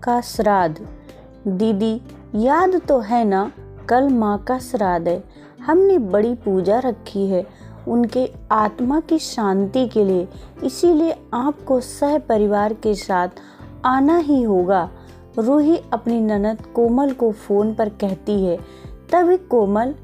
का श्राद्ध। दीदी याद तो है ना, कल माँ का श्राद्ध है। हमने बड़ी पूजा रखी है उनके आत्मा की शांति के लिए, इसीलिए आपको सह परिवार के साथ आना ही होगा। रूही अपनी ननद कोमल को फोन पर कहती है। तभी कोमल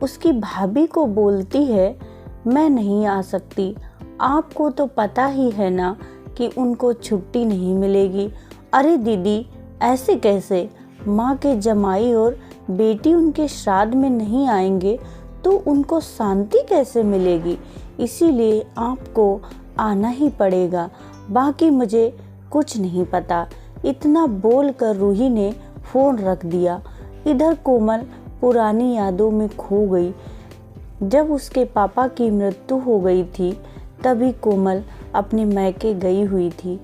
उसकी भाभी को बोलती है, मैं नहीं आ सकती, आपको तो पता ही है ना कि उनको छुट्टी नहीं मिलेगी। अरे दीदी ऐसे कैसे, माँ के जमाई और बेटी उनके श्राद्ध में नहीं आएंगे तो उनको शांति कैसे मिलेगी, इसीलिए आपको आना ही पड़ेगा, बाकी मुझे कुछ नहीं पता। इतना बोलकर रूही ने फोन रख दिया। इधर कोमल पुरानी यादों में खो गई। जब उसके पापा की मृत्यु हो गई थी तभी कोमल अपने मैके गई हुई थी।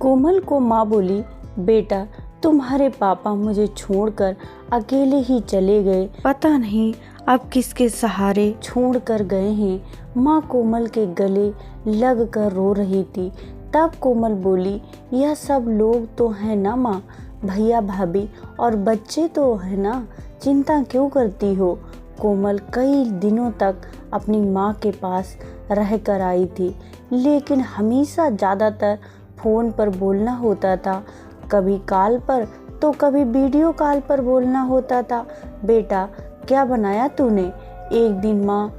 कोमल को माँ बोली, बेटा तुम्हारे पापा मुझे छोड़कर अकेले ही चले गए, पता नहीं अब किसके सहारे छोड़कर गए हैं। माँ कोमल के गले लग कर रो रही थी। तब कोमल बोली, यह सब लोग तो हैं ना माँ, भैया भाभी और बच्चे तो है ना, चिंता क्यों करती हो। कोमल कई दिनों तक अपनी माँ के पास रह कर आई थी, लेकिन हमेशा ज़्यादातर फ़ोन पर बोलना होता था, कभी कॉल पर तो कभी वीडियो कॉल पर बोलना होता था। बेटा क्या बनाया तूने, एक दिन माँ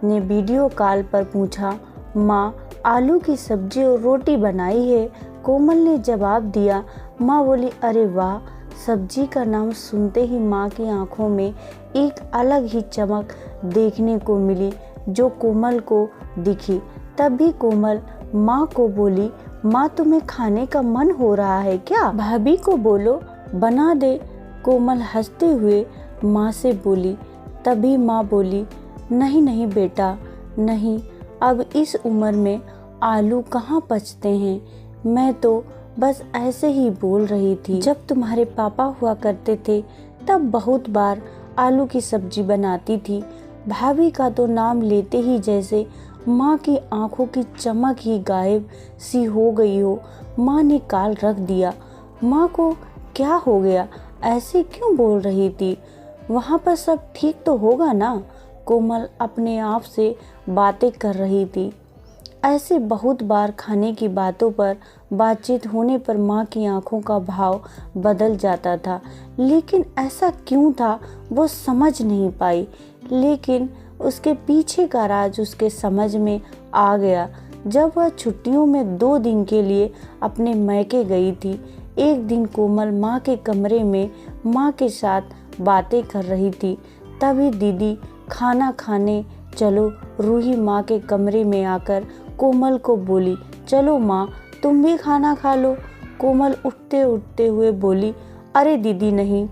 ने वीडियो कॉल पर पूछा। माँ आलू की सब्जी और रोटी बनाई है, कोमल ने जवाब दिया। माँ बोली, अरे वाह। सब्जी का नाम सुनते ही माँ की आंखों में एक अलग ही चमक देखने को मिली जो कोमल को दिखी। तभी कोमल माँ को बोली, माँ तुम्हें खाने का मन हो रहा है क्या, भाभी को बोलो बना दे। कोमल हंसते हुए माँ से बोली। तभी माँ बोली, नहीं नहीं बेटा नहीं, अब इस उम्र में आलू कहाँ पचते हैं, मैं तो बस ऐसे ही बोल रही थी। जब तुम्हारे पापा हुआ करते थे तब बहुत बार आलू की सब्जी बनाती थी। भाभी का तो नाम लेते ही जैसे माँ की आंखों की चमक ही गायब सी हो गई हो। माँ ने कॉल रख दिया। माँ को क्या हो गया, ऐसे क्यों बोल रही थी, वहाँ पर सब ठीक तो होगा ना। कोमल अपने आप से बातें कर रही थी। ऐसे बहुत बार खाने की बातों पर बातचीत होने पर माँ की आंखों का भाव बदल जाता था, लेकिन ऐसा क्यों था वो समझ नहीं पाई। लेकिन उसके पीछे का राज उसके समझ में आ गया जब वह छुट्टियों में 2 दिन के लिए अपने मैके गई थी। एक दिन कोमल माँ के कमरे में माँ के साथ बातें कर रही थी। तभी दीदी खाना खाने चलो। रूही माँ के कमरे में आकर कोमल को बोली, चलो माँ तुम भी खाना खा लो। कोमल उठते उठते हुए बोली, अरे दीदी नहीं,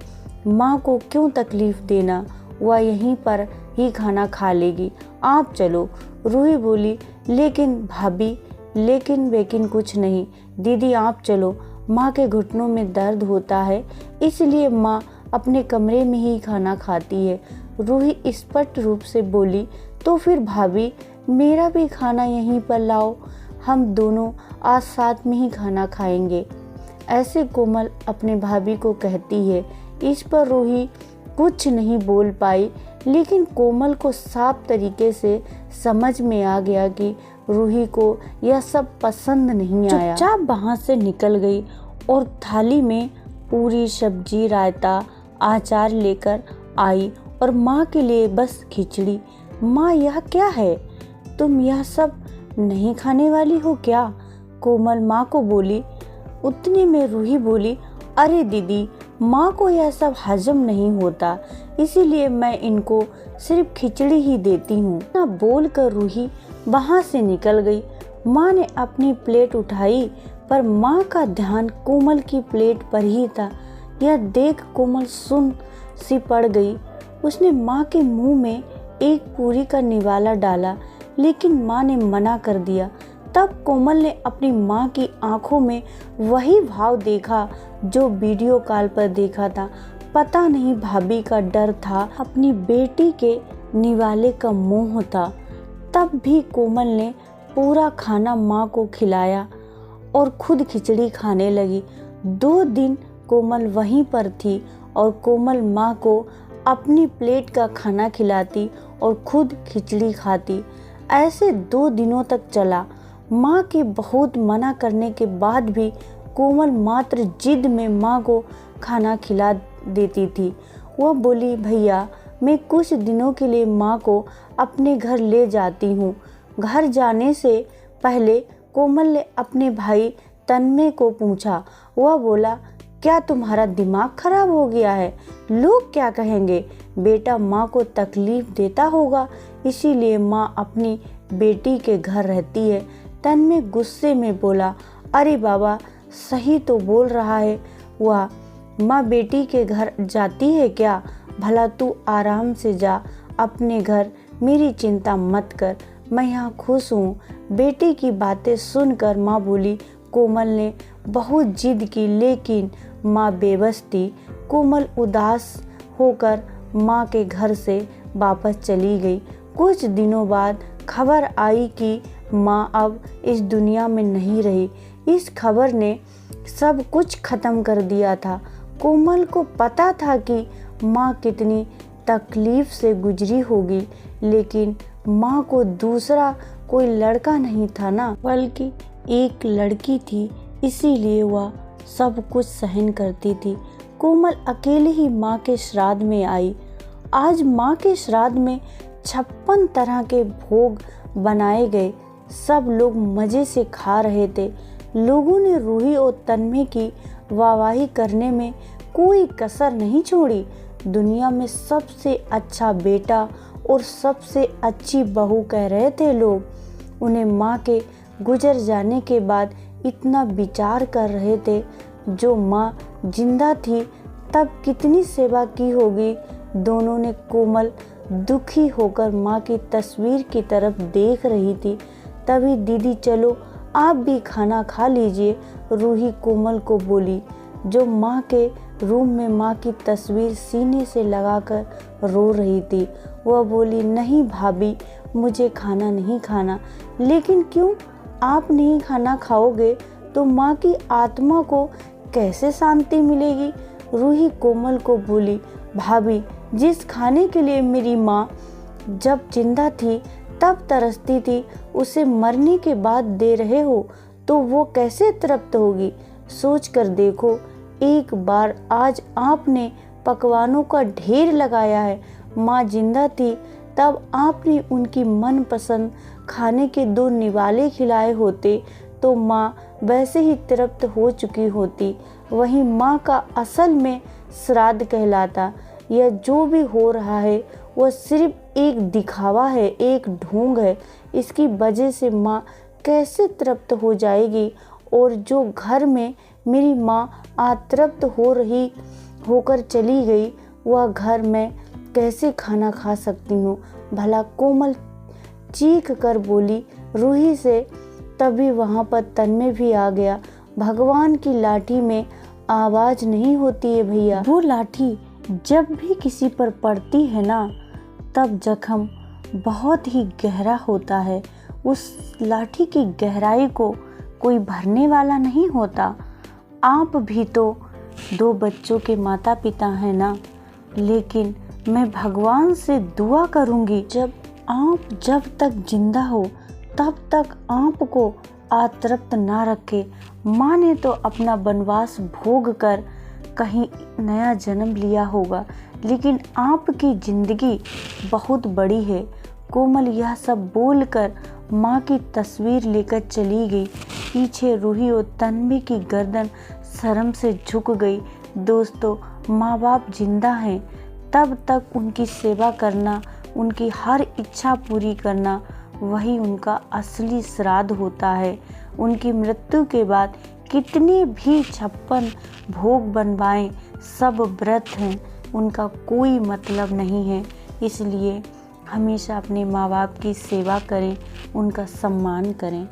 माँ को क्यों तकलीफ देना, वह यहीं पर ही खाना खा लेगी, आप चलो। रूही बोली, लेकिन भाभी, लेकिन कुछ नहीं, दीदी आप चलो, माँ के घुटनों में दर्द होता है इसलिए माँ अपने कमरे में ही खाना खाती है। रूही स्पष्ट रूप से बोली, तो फिर भाभी मेरा भी खाना यहीं पर लाओ, हम दोनों आज साथ में ही खाना खाएंगे। ऐसे कोमल अपने भाभी को कहती है। इस पर रूही कुछ नहीं बोल पाई, लेकिन कोमल को साफ तरीके से समझ में आ गया कि रूही को यह सब पसंद नहीं आया। चुपचाप वहाँ से निकल गई और थाली में पूरी सब्जी, रायता, अचार लेकर आई और माँ के लिए बस खिचड़ी। माँ यह क्या है, तुम यह सब नहीं खाने वाली हो क्या, कोमल माँ को बोली। उतने में रूही बोली, अरे दीदी माँ को यह सब हजम नहीं होता, इसीलिए मैं इनको सिर्फ खिचड़ी ही देती हूँ ना। बोल कर रूही वहाँ से निकल गई। माँ ने अपनी प्लेट उठाई पर माँ का ध्यान कोमल की प्लेट पर ही था। यह देख कोमल सुन सी पड़ गई। उसने माँ के मुंह में एक पूरी का निवाला डाला, लेकिन माँ ने मना कर दिया। तब कोमल ने अपनी माँ की आंखों में वही भाव देखा जो वीडियो कॉल पर देखा था। पता नहीं भाभी का डर था, अपनी बेटी के निवाले का मोह था। तब भी कोमल ने पूरा खाना माँ को खिलाया और खुद खिचड़ी खाने लगी। 2 दिन कोमल वहीं पर थी और कोमल माँ को अपनी प्लेट का खाना खिलाती और खुद खिचड़ी खाती। ऐसे 2 दिनों तक चला। माँ के बहुत मना करने के बाद भी कोमल मात्र जिद में माँ को खाना खिला देती थी। वह बोली, भैया मैं कुछ दिनों के लिए माँ को अपने घर ले जाती हूँ। घर जाने से पहले कोमल ने अपने भाई तन्मय को पूछा। वह बोला, क्या तुम्हारा दिमाग खराब हो गया है? लोग क्या कहेंगे? बेटा माँ को तकलीफ देता होगा, इसीलिए माँ अपनी बेटी के घर रहती है। तन्मय गुस्से में बोला, अरे बाबा सही तो बोल रहा है वह, माँ बेटी के घर जाती है क्या? भला तू आराम से जा अपने घर, मेरी चिंता मत कर, मैं यहाँ खुश हूँ। बेटी की बातें सुनकर माँ बोली। कोमल ने बहुत जिद की लेकिन माँ बेबस थी। कोमल उदास होकर माँ के घर से वापस चली गई। कुछ दिनों बाद खबर आई कि माँ अब इस दुनिया में नहीं रही। इस खबर ने सब कुछ खत्म कर दिया था। कोमल को पता था कि माँ कितनी तकलीफ से गुजरी होगी, लेकिन माँ को दूसरा कोई लड़का नहीं था ना, बल्कि एक लड़की थी, इसीलिए वह सब कुछ सहन करती थी। कोमल अकेले ही माँ के श्राद्ध में आई। आज माँ के श्राद्ध में 56 तरह के भोग बनाए गए। सब लोग मज़े से खा रहे थे। लोगों ने रूही और तन्मय की वाहवाही करने में कोई कसर नहीं छोड़ी। दुनिया में सबसे अच्छा बेटा और सबसे अच्छी बहू कह रहे थे लोग। उन्हें माँ के गुजर जाने के बाद इतना विचार कर रहे थे, जो माँ जिंदा थी तब कितनी सेवा की होगी। दोनों ने कोमल दुखी होकर माँ की तस्वीर की तरफ देख रही थी। तभी दीदी चलो आप भी खाना खा लीजिए, रूही कोमल को बोली, जो माँ के रूम में माँ की तस्वीर सीने से लगाकर रो रही थी। वह बोली, नहीं भाभी मुझे खाना नहीं खाना। लेकिन क्यों? आप नहीं खाना खाओगे तो माँ की आत्मा को कैसे शांति मिलेगी? रूही कोमल को बोली, भाभी जिस खाने के लिए मेरी माँ जब जिंदा थी तब तरसती थी, उसे मरने के बाद दे रहे हो तो वो कैसे तृप्त होगी? सोच कर देखो एक बार। आज आपने पकवानों का ढेर लगाया है। माँ जिंदा थी तब आपने उनकी मनपसंद खाने के 2 निवाले खिलाए होते तो माँ वैसे ही तृप्त हो चुकी होती। वही माँ का असल में श्राद्ध कहलाता। यह जो भी हो रहा है वह सिर्फ एक दिखावा है, एक ढोंग है। इसकी वजह से माँ कैसे तृप्त हो जाएगी? और जो घर में मेरी माँ अतृप्त होकर चली गई, वह घर में कैसे खाना खा सकती हूँ? भला कोमल चीख कर बोली रूही से। तभी वहाँ पर तन्मय भी आ गया। भगवान की लाठी में आवाज़ नहीं होती है भैया। वो लाठी जब भी किसी पर पड़ती है ना, तब जख्म बहुत ही गहरा होता है। उस लाठी की गहराई को कोई भरने वाला नहीं होता। आप भी तो 2 बच्चों के माता पिता हैं ना, लेकिन मैं भगवान से दुआ करूंगी जब तक जिंदा हो तब तक आपको अतृप्त ना रखे। माँ ने तो अपना वनवास भोग कर कहीं नया जन्म लिया होगा, लेकिन आपकी जिंदगी बहुत बड़ी है। कोमल यह सब बोलकर माँ की तस्वीर लेकर चली गई। पीछे रूही और तन्मय की गर्दन शर्म से झुक गई। दोस्तों, माँ बाप जिंदा हैं तब तक उनकी सेवा करना, उनकी हर इच्छा पूरी करना, वही उनका असली श्राद्ध होता है। उनकी मृत्यु के बाद कितने भी 56 भोग बनवाएं, सब व्रत हैं, उनका कोई मतलब नहीं है। इसलिए हमेशा अपने माँ बाप की सेवा करें, उनका सम्मान करें।